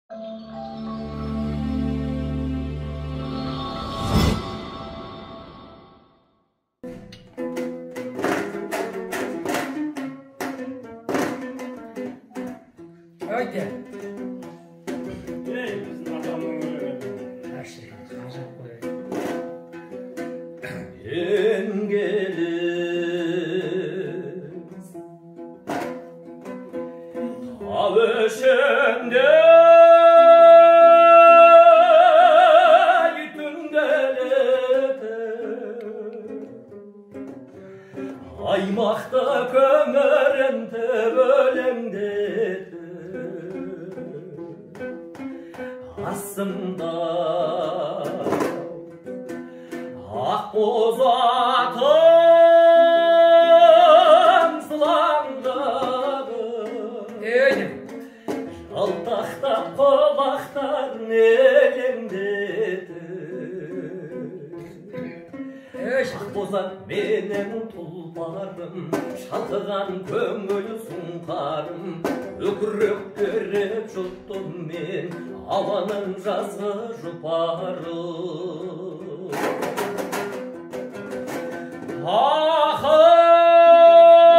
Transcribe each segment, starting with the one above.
Haydi. Bizim adamın öyle. Her şey acayip böyle. İngiliz Avışımda aymakta kömürümde bölümde aslında ak boz atım sılandadı Altakta kolaktan elimdedir ak bozat benim tulparım şaltıgan köngül sunkarım ökürük görüp juttum men avanın жазғы жұпарым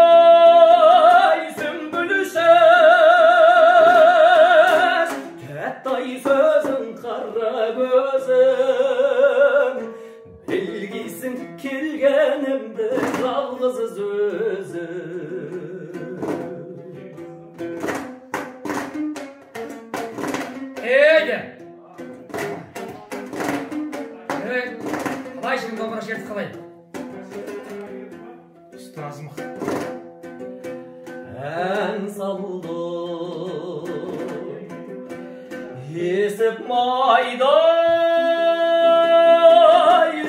Ахай сүмбүлүшөз тәттай сөзің қара көзің білгейсің келгенімді жалғыз өзің Eydi. Evet. Қалай şimdi домбыра шертіп қалай? Ұстазым. Ән салды есіп майдай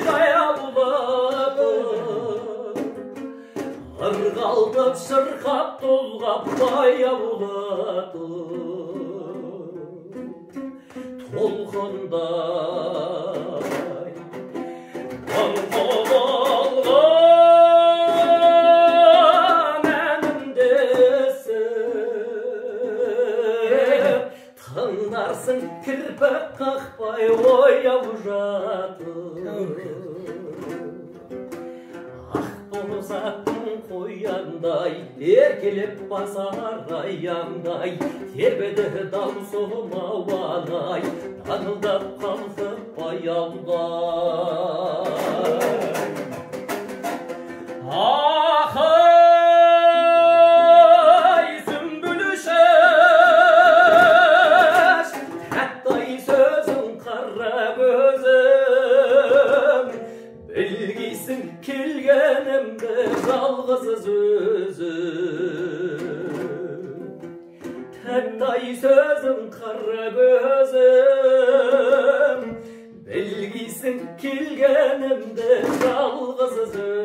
жаябылады ырғалтып шырқап толғап баяулады толқындай аңқылған әнімдесіп тыңдарсың кірпік қақпай ояу жатып ақ боз аттың қояндай еркелеп басар аяңдай тербеді даусым ауанай таңылдап қалқып баяулай Ахай сүмбүлүшөз тәттай сөзің қара көзің білгейсің келгенімді жалғыз өзің тәттай сөзің қара көзің білгейсің келгенімді жалғыз өзің